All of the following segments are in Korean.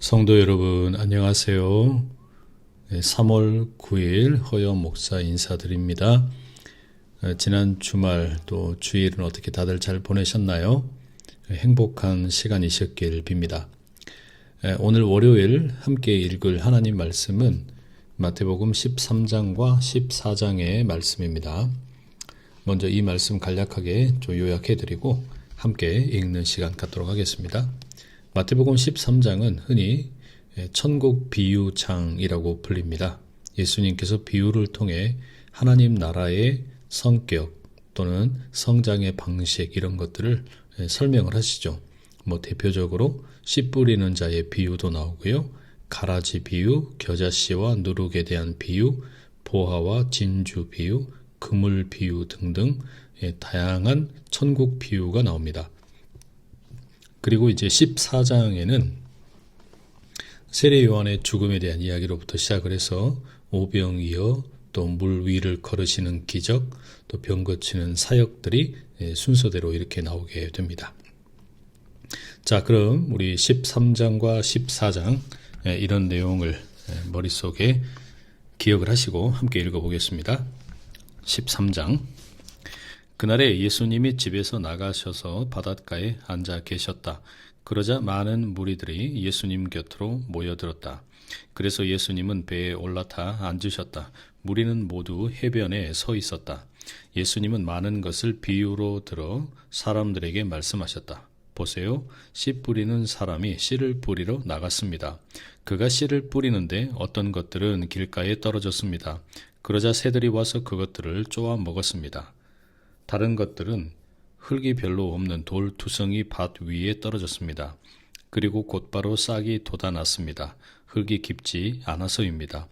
성도 여러분, 안녕하세요. 3월 9일 허여 목사 인사드립니다. 지난 주말 또 주일은 어떻게 다들 잘 보내셨나요? 행복한 시간이셨길 빕니다. 오늘 월요일 함께 읽을 하나님 말씀은 마태복음 13장과 14장의 말씀입니다. 먼저 이 말씀 간략하게 요약해드리고 함께 읽는 시간 갖도록 하겠습니다. 마태복음 13장은 흔히 천국 비유장이라고 불립니다. 예수님께서 비유를 통해 하나님 나라의 성격 또는 성장의 방식 이런 것들을 설명을 하시죠. 대표적으로 씨 뿌리는 자의 비유도 나오고요. 가라지 비유, 겨자씨와 누룩에 대한 비유, 보화와 진주 비유, 그물 비유 등등 다양한 천국 비유가 나옵니다. 그리고 이제 14장에는 세례 요한의 죽음에 대한 이야기로부터 시작을 해서 오병이어 또 물 위를 걸으시는 기적 또 병 고치는 사역들이 순서대로 이렇게 나오게 됩니다. 자, 그럼 우리 13장과 14장 이런 내용을 머릿속에 기억을 하시고 함께 읽어보겠습니다. 13장. 그날에 예수님이 집에서 나가셔서 바닷가에 앉아 계셨다. 그러자 많은 무리들이 예수님 곁으로 모여들었다. 그래서 예수님은 배에 올라타 앉으셨다. 무리는 모두 해변에 서 있었다. 예수님은 많은 것을 비유로 들어 사람들에게 말씀하셨다. 보세요. 씨 뿌리는 사람이 씨를 뿌리러 나갔습니다. 그가 씨를 뿌리는데 어떤 것들은 길가에 떨어졌습니다. 그러자 새들이 와서 그것들을 쪼아 먹었습니다. 다른 것들은 흙이 별로 없는 돌투성이 밭 위에 떨어졌습니다. 그리고 곧바로 싹이 돋아났습니다. 흙이 깊지 않아서입니다.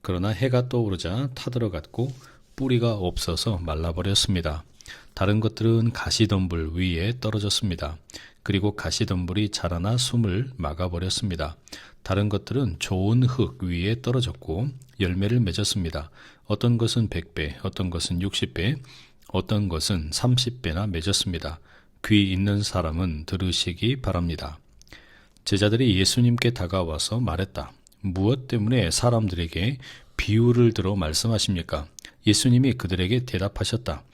그러나 해가 떠오르자 타들어갔고 뿌리가 없어서 말라버렸습니다. 다른 것들은 가시덤불 위에 떨어졌습니다. 그리고 가시덤불이 자라나 숨을 막아버렸습니다. 다른 것들은 좋은 흙 위에 떨어졌고 열매를 맺었습니다. 어떤 것은 100배, 어떤 것은 60배, 어떤 것은 30배나 맺었습니다. 귀 있는 사람은 들으시기 바랍니다. 제자들이 예수님께 다가와서 말했다. 무엇 때문에 사람들에게 비유를 들어 말씀하십니까? 예수님이 그들에게 대답하셨다.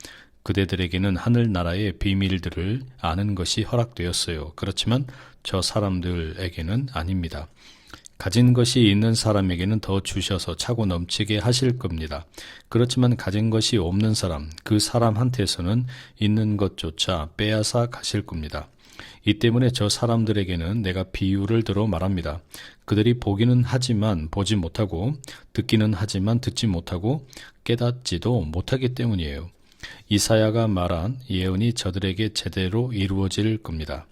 그대들에게는 하늘나라의 비밀들을 아는 것이 허락되었어요. 그렇지만 저 사람들에게는 아닙니다. 가진 것이 있는 사람에게는 더 주셔서 차고 넘치게 하실 겁니다. 그렇지만 가진 것이 없는 사람, 그 사람한테서는 있는 것조차 빼앗아 가실 겁니다. 이 때문에 저 사람들에게는 내가 비유를 들어 말합니다. 그들이 보기는 하지만 보지 못하고 듣기는 하지만 듣지 못하고 깨닫지도 못하기 때문이에요. 이사야가 말한 예언이 저들에게 제대로 이루어질 겁니다.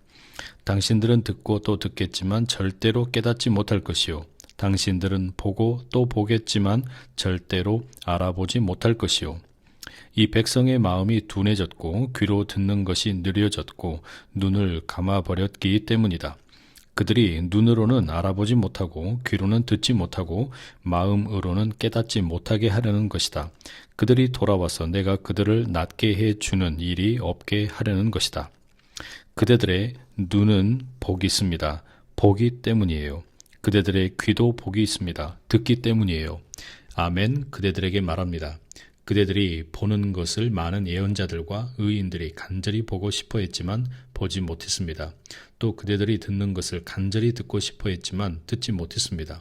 당신들은 듣고 또 듣겠지만 절대로 깨닫지 못할 것이요. 당신들은 보고 또 보겠지만 절대로 알아보지 못할 것이요. 이 백성의 마음이 둔해졌고 귀로 듣는 것이 느려졌고 눈을 감아버렸기 때문이다. 그들이 눈으로는 알아보지 못하고 귀로는 듣지 못하고 마음으로는 깨닫지 못하게 하려는 것이다. 그들이 돌아와서 내가 그들을 낫게 해주는 일이 없게 하려는 것이다. 그대들의 눈은 복이 있습니다. 보기 때문이에요. 그대들의 귀도 복이 있습니다. 듣기 때문이에요. 아멘. 그대들에게 말합니다. 그대들이 보는 것을 많은 예언자들과 의인들이 간절히 보고 싶어 했지만 보지 못했습니다. 또 그대들이 듣는 것을 간절히 듣고 싶어 했지만 듣지 못했습니다.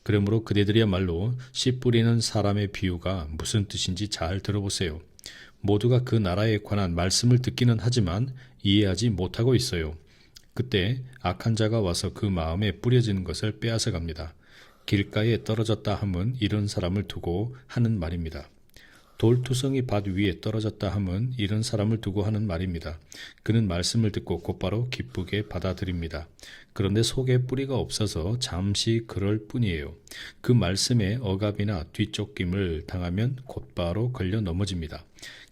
그러므로 그대들이야말로 씨 뿌리는 사람의 비유가 무슨 뜻인지 잘 들어보세요. 모두가 그 나라에 관한 말씀을 듣기는 하지만 이해하지 못하고 있어요. 그때 악한 자가 와서 그 마음에 뿌려진 것을 빼앗아 갑니다. 길가에 떨어졌다 함은 이런 사람을 두고 하는 말입니다. 돌투성이 밭 위에 떨어졌다 함은 이런 사람을 두고 하는 말입니다. 그는 말씀을 듣고 곧바로 기쁘게 받아들입니다. 그런데 속에 뿌리가 없어서 잠시 그럴 뿐이에요. 그 말씀에 억압이나 뒤쫓김을 당하면 곧바로 걸려 넘어집니다.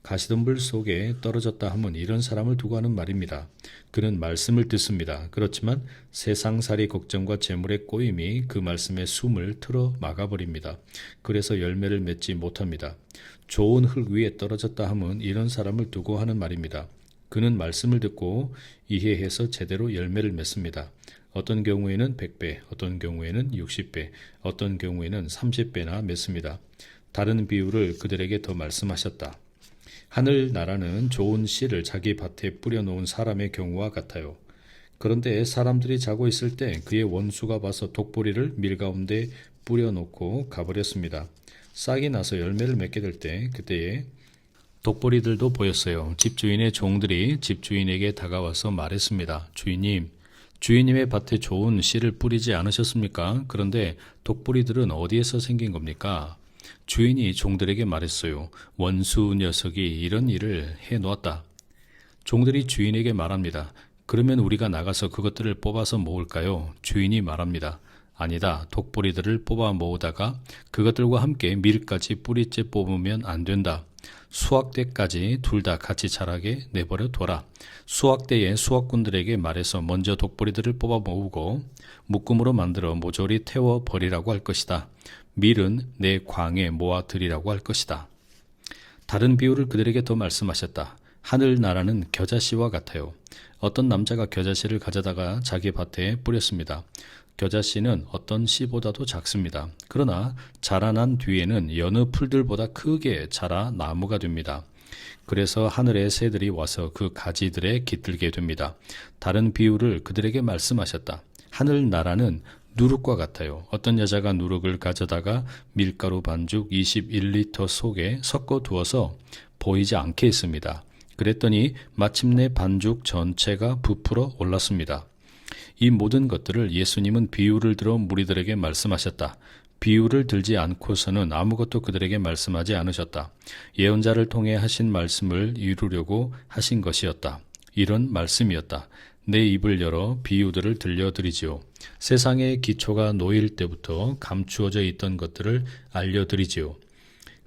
가시덤불 속에 떨어졌다 함은 이런 사람을 두고 하는 말입니다. 그는 말씀을 듣습니다. 그렇지만 세상살이 걱정과 재물의 꼬임이 그 말씀의 숨을 틀어 막아버립니다. 그래서 열매를 맺지 못합니다. 좋은 흙 위에 떨어졌다 함은 이런 사람을 두고 하는 말입니다. 그는 말씀을 듣고 이해해서 제대로 열매를 맺습니다. 어떤 경우에는 100배, 어떤 경우에는 60배, 어떤 경우에는 30배나 맺습니다. 다른 비유를 그들에게 더 말씀하셨다. 하늘 나라는 좋은 씨를 자기 밭에 뿌려놓은 사람의 경우와 같아요. 그런데 사람들이 자고 있을 때 그의 원수가 와서 독보리를 밀 가운데 뿌려놓고 가버렸습니다. 싹이 나서 열매를 맺게 될 때 그때에 독보리들도 보였어요. 집주인의 종들이 집주인에게 다가와서 말했습니다. 주인님, 주인님의 밭에 좋은 씨를 뿌리지 않으셨습니까? 그런데 독보리들은 어디에서 생긴 겁니까? 주인이 종들에게 말했어요. 원수 녀석이 이런 일을 해놓았다. 종들이 주인에게 말합니다. 그러면 우리가 나가서 그것들을 뽑아서 모을까요? 주인이 말합니다. 아니다. 독보리들을 뽑아 모으다가 그것들과 함께 밀까지 뿌리째 뽑으면 안 된다. 수확 때까지 둘 다 같이 자라게 내버려 둬라. 수확 때에 수확꾼들에게 말해서 먼저 독보리들을 뽑아 모으고 묶음으로 만들어 모조리 태워 버리라고 할 것이다. 밀은 내 광에 모아 들이라고 할 것이다. 다른 비유를 그들에게 더 말씀하셨다. 하늘 나라는 겨자씨와 같아요. 어떤 남자가 겨자씨를 가져다가 자기 밭에 뿌렸습니다. 겨자씨는 어떤 씨보다도 작습니다. 그러나 자라난 뒤에는 여느 풀들보다 크게 자라 나무가 됩니다. 그래서 하늘의 새들이 와서 그 가지들에 깃들게 됩니다. 다른 비유를 그들에게 말씀하셨다. 하늘 나라는 누룩과 같아요. 어떤 여자가 누룩을 가져다가 밀가루 반죽 21리터 속에 섞어 두어서 보이지 않게 했습니다. 그랬더니 마침내 반죽 전체가 부풀어 올랐습니다. 이 모든 것들을 예수님은 비유를 들어 무리들에게 말씀하셨다. 비유를 들지 않고서는 아무것도 그들에게 말씀하지 않으셨다. 예언자를 통해 하신 말씀을 이루려고 하신 것이었다. 이런 말씀이었다. 내 입을 열어 비유들을 들려드리지요. 세상의 기초가 놓일 때부터 감추어져 있던 것들을 알려드리지요.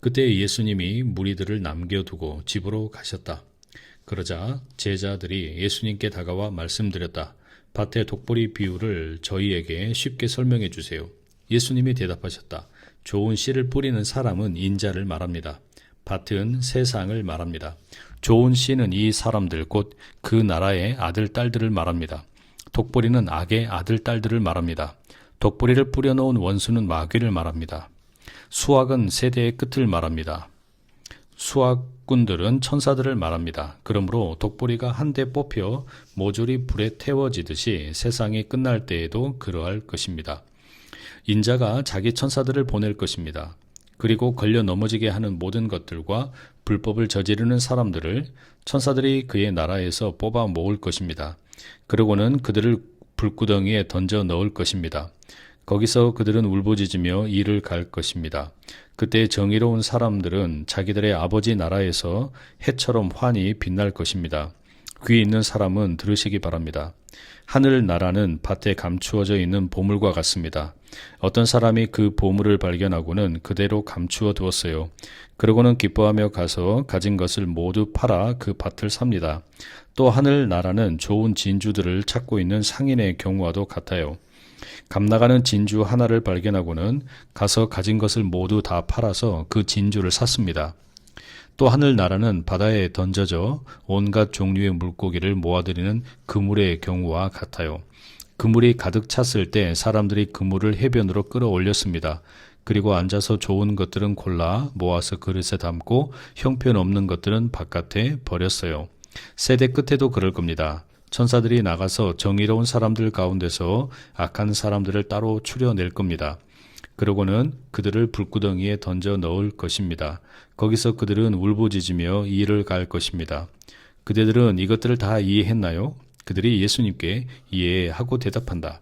그때 예수님이 무리들을 남겨두고 집으로 가셨다. 그러자 제자들이 예수님께 다가와 말씀드렸다. 밭의 독보리 비유를 저희에게 쉽게 설명해 주세요. 예수님이 대답하셨다. 좋은 씨를 뿌리는 사람은 인자를 말합니다. 밭은 세상을 말합니다. 좋은 씨는 이 사람들 곧 그 나라의 아들 딸들을 말합니다. 독보리는 악의 아들 딸들을 말합니다. 독보리를 뿌려놓은 원수는 마귀를 말합니다. 수확은 세대의 끝을 말합니다. 수확꾼들은 천사들을 말합니다. 그러므로 독보리가 한데 뽑혀 모조리 불에 태워지듯이 세상이 끝날 때에도 그러할 것입니다. 인자가 자기 천사들을 보낼 것입니다. 그리고 걸려 넘어지게 하는 모든 것들과 불법을 저지르는 사람들을 천사들이 그의 나라에서 뽑아 모을 것입니다. 그러고는 그들을 불구덩이에 던져 넣을 것입니다. 거기서 그들은 울부짖으며 이를 갈 것입니다. 그때 정의로운 사람들은 자기들의 아버지 나라에서 해처럼 환히 빛날 것입니다. 귀 있는 사람은 들으시기 바랍니다. 하늘 나라는 밭에 감추어져 있는 보물과 같습니다. 어떤 사람이 그 보물을 발견하고는 그대로 감추어 두었어요. 그러고는 기뻐하며 가서 가진 것을 모두 팔아 그 밭을 삽니다. 또 하늘 나라는 좋은 진주들을 찾고 있는 상인의 경우와도 같아요. 값나가는 진주 하나를 발견하고는 가서 가진 것을 모두 다 팔아서 그 진주를 샀습니다. 또 하늘 나라는 바다에 던져져 온갖 종류의 물고기를 모아들이는 그물의 경우와 같아요. 그물이 가득 찼을 때 사람들이 그물을 해변으로 끌어올렸습니다. 그리고 앉아서 좋은 것들은 골라 모아서 그릇에 담고 형편없는 것들은 바깥에 버렸어요. 세대 끝에도 그럴 겁니다. 천사들이 나가서 정의로운 사람들 가운데서 악한 사람들을 따로 추려낼 겁니다. 그러고는 그들을 불구덩이에 던져 넣을 것입니다. 거기서 그들은 울부짖으며 이를 갈 것입니다. 그대들은 이것들을 다 이해했나요? 그들이 예수님께 이해하고 대답한다.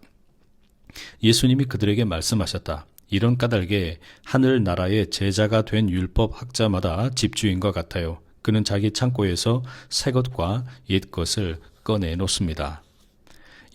예수님이 그들에게 말씀하셨다. 이런 까닭에 하늘 나라의 제자가 된 율법 학자마다 집주인과 같아요. 그는 자기 창고에서 새 것과 옛 것을 꺼내 놓습니다.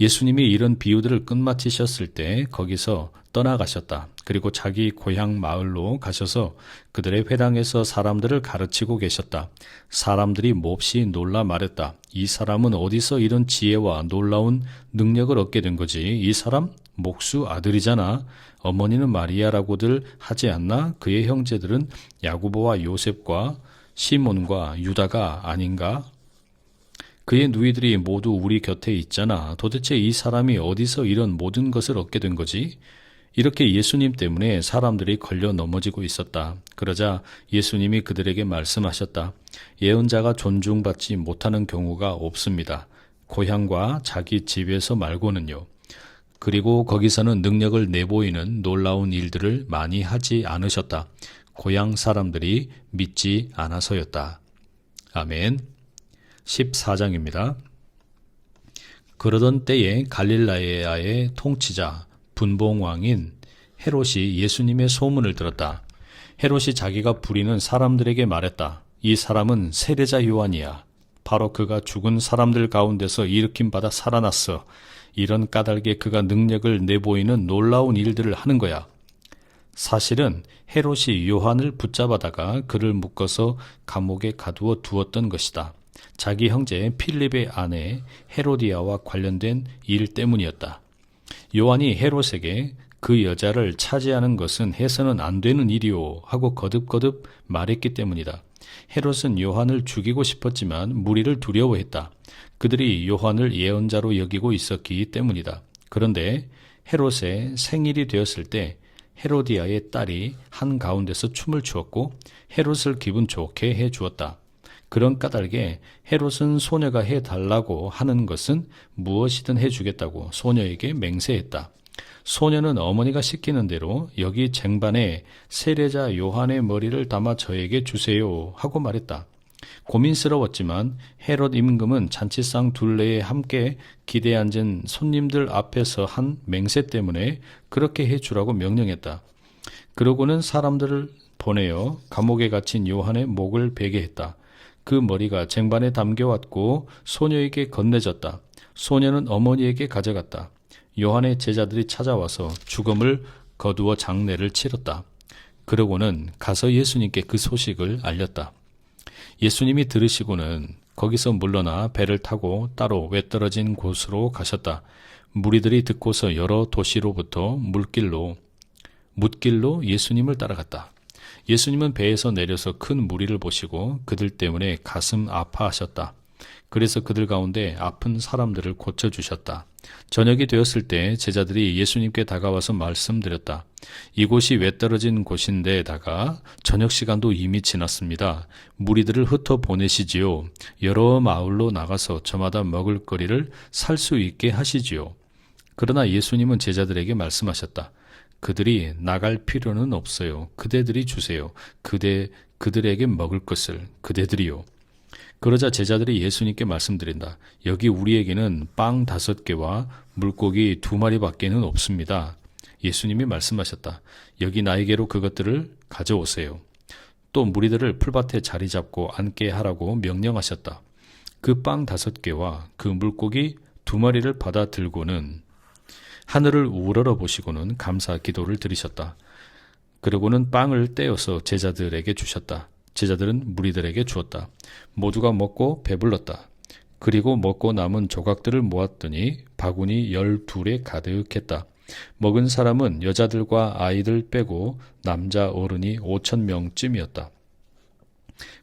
예수님이 이런 비유들을 끝마치셨을 때 거기서 떠나가셨다. 그리고 자기 고향 마을로 가셔서 그들의 회당에서 사람들을 가르치고 계셨다. 사람들이 몹시 놀라 말했다. 이 사람은 어디서 이런 지혜와 놀라운 능력을 얻게 된 거지? 이 사람 목수 아들이잖아. 어머니는 마리아라고들 하지 않나? 그의 형제들은 야고보와 요셉과 시몬과 유다가 아닌가? 그의 누이들이 모두 우리 곁에 있잖아. 도대체 이 사람이 어디서 이런 모든 것을 얻게 된 거지? 이렇게 예수님 때문에 사람들이 걸려 넘어지고 있었다. 그러자 예수님이 그들에게 말씀하셨다. 예언자가 존중받지 못하는 경우가 없습니다. 고향과 자기 집에서 말고는요. 그리고 거기서는 능력을 내보이는 놀라운 일들을 많이 하지 않으셨다. 고향 사람들이 믿지 않아서였다. 아멘. 14장입니다. 그러던 때에 갈릴라야의 통치자 분봉왕인 헤롯이 예수님의 소문을 들었다. 헤롯이 자기가 부리는 사람들에게 말했다. 이 사람은 세례자 요한이야. 바로 그가 죽은 사람들 가운데서 일으킴받아 살아났어. 이런 까닭에 그가 능력을 내보이는 놀라운 일들을 하는 거야. 사실은 헤롯이 요한을 붙잡아다가 그를 묶어서 감옥에 가두어 두었던 것이다. 자기 형제 필립의 아내 헤로디아와 관련된 일 때문이었다. 요한이 헤롯에게 그 여자를 차지하는 것은 해서는 안 되는 일이오 하고 거듭거듭 말했기 때문이다. 헤롯은 요한을 죽이고 싶었지만 무리를 두려워했다. 그들이 요한을 예언자로 여기고 있었기 때문이다. 그런데 헤롯의 생일이 되었을 때 헤로디아의 딸이 한가운데서 춤을 추었고 헤롯을 기분 좋게 해주었다. 그런 까닭에 헤롯은 소녀가 해달라고 하는 것은 무엇이든 해주겠다고 소녀에게 맹세했다. 소녀는 어머니가 시키는 대로 여기 쟁반에 세례자 요한의 머리를 담아 저에게 주세요 하고 말했다. 고민스러웠지만 헤롯 임금은 잔치상 둘레에 함께 기대에 앉은 손님들 앞에서 한 맹세 때문에 그렇게 해주라고 명령했다. 그러고는 사람들을 보내어 감옥에 갇힌 요한의 목을 베게 했다. 그 머리가 쟁반에 담겨왔고 소녀에게 건네졌다. 소녀는 어머니에게 가져갔다. 요한의 제자들이 찾아와서 죽음을 거두어 장례를 치렀다. 그러고는 가서 예수님께 그 소식을 알렸다. 예수님이 들으시고는 거기서 물러나 배를 타고 따로 외떨어진 곳으로 가셨다. 무리들이 듣고서 여러 도시로부터 뭇길로 예수님을 따라갔다. 예수님은 배에서 내려서 큰 무리를 보시고 그들 때문에 가슴 아파하셨다. 그래서 그들 가운데 아픈 사람들을 고쳐주셨다. 저녁이 되었을 때 제자들이 예수님께 다가와서 말씀드렸다. 이곳이 외떨어진 곳인데다가 저녁 시간도 이미 지났습니다. 무리들을 흩어보내시지요. 여러 마을로 나가서 저마다 먹을 거리를 살 수 있게 하시지요. 그러나 예수님은 제자들에게 말씀하셨다. 그들이 나갈 필요는 없어요. 그대들이 주세요. 그들에게 먹을 것을 그대들이요. 그러자 제자들이 예수님께 말씀드린다. 여기 우리에게는 빵 5개와 물고기 2마리밖에는 없습니다. 예수님이 말씀하셨다. 여기 나에게로 그것들을 가져오세요. 또 무리들을 풀밭에 자리 잡고 앉게 하라고 명령하셨다. 그 빵 5개와 그 물고기 2마리를 받아 들고는 하늘을 우러러 보시고는 감사 기도를 드리셨다. 그러고는 빵을 떼어서 제자들에게 주셨다. 제자들은 무리들에게 주었다. 모두가 먹고 배불렀다. 그리고 먹고 남은 조각들을 모았더니 바구니 12에 가득했다. 먹은 사람은 여자들과 아이들 빼고 남자 어른이 5,000명쯤이었다.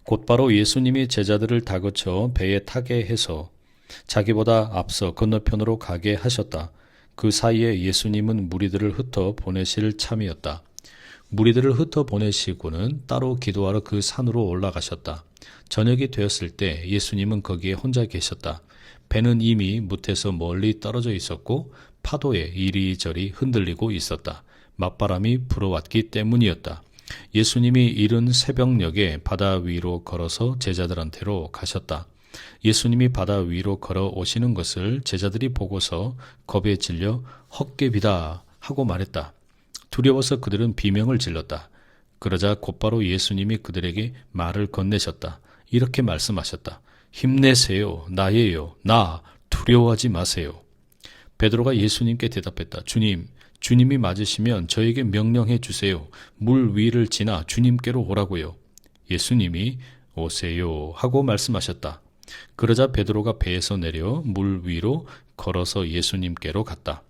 곧바로 예수님이 제자들을 다그쳐 배에 타게 해서 자기보다 앞서 건너편으로 가게 하셨다. 그 사이에 예수님은 무리들을 흩어 보내실 참이었다. 무리들을 흩어 보내시고는 따로 기도하러 그 산으로 올라가셨다. 저녁이 되었을 때 예수님은 거기에 혼자 계셨다. 배는 이미 뭇에서 멀리 떨어져 있었고 파도에 이리저리 흔들리고 있었다. 맞바람이 불어왔기 때문이었다. 예수님이 이른 새벽녘에 바다 위로 걸어서 제자들한테로 가셨다. 예수님이 바다 위로 걸어오시는 것을 제자들이 보고서 겁에 질려 헛개비다 하고 말했다. 두려워서 그들은 비명을 질렀다. 그러자 곧바로 예수님이 그들에게 말을 건네셨다. 이렇게 말씀하셨다. 힘내세요. 나예요. 나 두려워하지 마세요. 베드로가 예수님께 대답했다. 주님이 맞으시면 저에게 명령해 주세요. 물 위를 지나 주님께로 오라고요. 예수님이 오세요 하고 말씀하셨다. 그러자 베드로가 배에서 내려 물 위로 걸어서 예수님께로 갔다.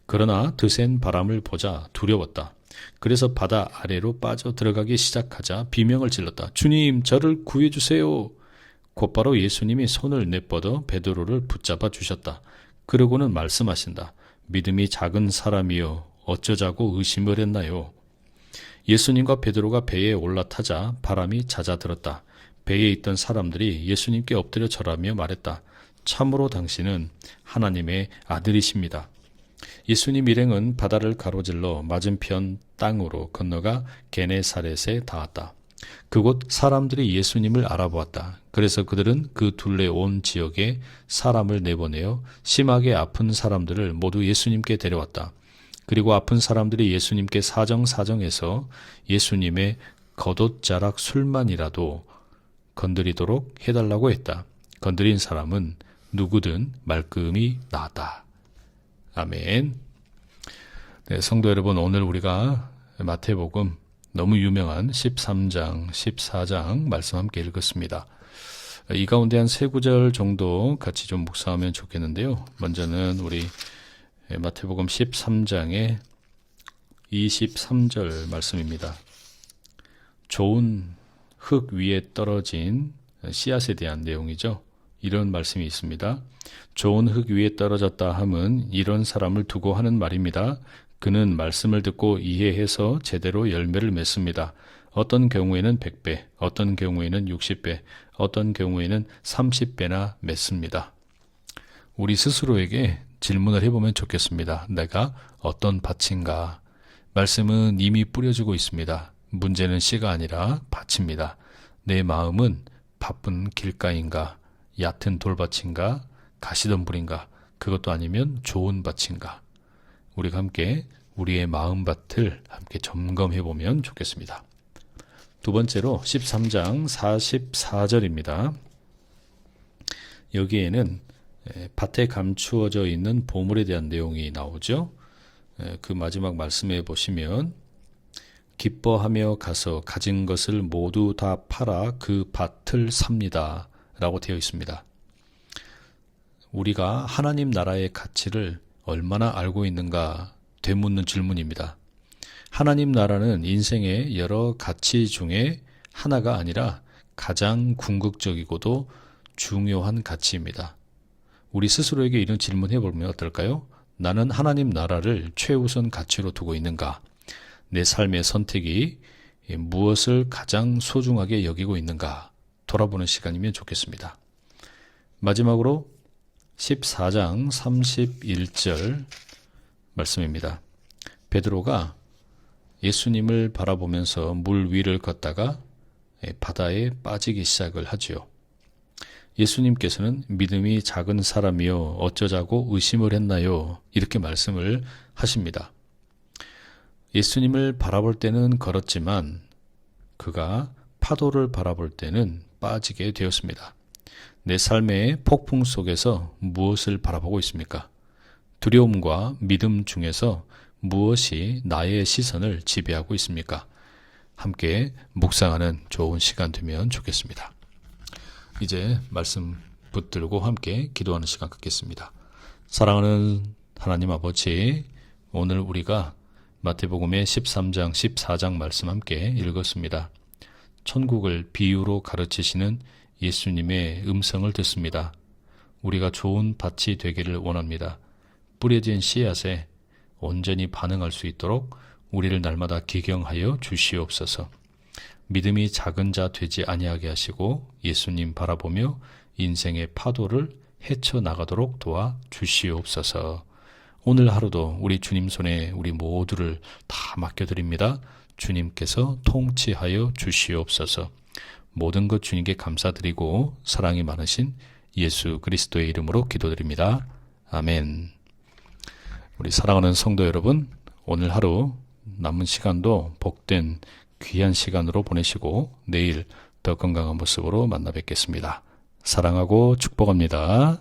그러나 드센 바람을 보자 두려웠다. 그래서 바다 아래로 빠져 들어가기 시작하자 비명을 질렀다. 주님, 저를 구해주세요. 곧바로 예수님이 손을 내뻗어 베드로를 붙잡아 주셨다. 그러고는 말씀하신다. 믿음이 작은 사람이여 어쩌자고 의심을 했나요? 예수님과 베드로가 배에 올라타자 바람이 잦아들었다. 배에 있던 사람들이 예수님께 엎드려 절하며 말했다. 참으로 당신은 하나님의 아들이십니다. 예수님 일행은 바다를 가로질러 맞은편 땅으로 건너가 게네사렛에 닿았다. 그곳 사람들이 예수님을 알아보았다. 그래서 그들은 그 둘레 온 지역에 사람을 내보내어 심하게 아픈 사람들을 모두 예수님께 데려왔다. 그리고 아픈 사람들이 예수님께 사정사정해서 예수님의 겉옷자락 술만이라도 건드리도록 해달라고 했다. 건드린 사람은 누구든 말끔히 나았다. 아멘. 네, 성도 여러분, 오늘 우리가 마태복음 너무 유명한 13장, 14장 말씀 함께 읽었습니다. 이 가운데 한 3구절 정도 같이 좀 묵상하면 좋겠는데요. 먼저는 우리 마태복음 13장의 23절 말씀입니다. 좋은 흙 위에 떨어진 씨앗에 대한 내용이죠. 이런 말씀이 있습니다. 좋은 흙 위에 떨어졌다 함은 이런 사람을 두고 하는 말입니다. 그는 말씀을 듣고 이해해서 제대로 열매를 맺습니다. 어떤 경우에는 100배, 어떤 경우에는 60배, 어떤 경우에는 30배나 맺습니다. 우리 스스로에게 질문을 해보면 좋겠습니다. 내가 어떤 밭인가? 말씀은 이미 뿌려지고 있습니다. 문제는 씨가 아니라 밭입니다. 내 마음은 바쁜 길가인가? 얕은 돌밭인가? 가시덤불인가? 그것도 아니면 좋은 밭인가? 우리가 함께 우리의 마음밭을 함께 점검해 보면 좋겠습니다. 두 번째로 13장 44절입니다. 여기에는 밭에 감추어져 있는 보물에 대한 내용이 나오죠. 그 마지막 말씀에 보시면 기뻐하며 가서 가진 것을 모두 다 팔아 그 밭을 삽니다. 라고 되어 있습니다. 우리가 하나님 나라의 가치를 얼마나 알고 있는가 되묻는 질문입니다. 하나님 나라는 인생의 여러 가치 중에 하나가 아니라 가장 궁극적이고도 중요한 가치입니다. 우리 스스로에게 이런 질문해 보면 어떨까요? 나는 하나님 나라를 최우선 가치로 두고 있는가? 내 삶의 선택이 무엇을 가장 소중하게 여기고 있는가? 돌아보는 시간이면 좋겠습니다. 마지막으로 14장 31절 말씀입니다. 베드로가 예수님을 바라보면서 물 위를 걷다가 바다에 빠지기 시작을 하지요. 예수님께서는 믿음이 작은 사람이요 어쩌자고 의심을 했나요? 이렇게 말씀을 하십니다. 예수님을 바라볼 때는 걸었지만 그가 파도를 바라볼 때는 빠지게 되었습니다. 내 삶의 폭풍 속에서 무엇을 바라보고 있습니까? 두려움과 믿음 중에서 무엇이 나의 시선을 지배하고 있습니까? 함께 묵상하는 좋은 시간 되면 좋겠습니다. 이제 말씀 붙들고 함께 기도하는 시간 갖겠습니다. 사랑하는 하나님 아버지, 오늘 우리가 마태복음의 13장, 14장 말씀 함께 읽었습니다. 천국을 비유로 가르치시는 예수님의 음성을 듣습니다. 우리가 좋은 밭이 되기를 원합니다. 뿌려진 씨앗에 온전히 반응할 수 있도록 우리를 날마다 기경하여 주시옵소서. 믿음이 작은 자 되지 아니하게 하시고 예수님 바라보며 인생의 파도를 헤쳐나가도록 도와 주시옵소서. 오늘 하루도 우리 주님 손에 우리 모두를 다 맡겨드립니다. 주님께서 통치하여 주시옵소서. 모든 것 주님께 감사드리고 사랑이 많으신 예수 그리스도의 이름으로 기도드립니다. 아멘. 우리 사랑하는 성도 여러분, 오늘 하루 남은 시간도 복된 귀한 시간으로 보내시고 내일 더 건강한 모습으로 만나 뵙겠습니다. 사랑하고 축복합니다.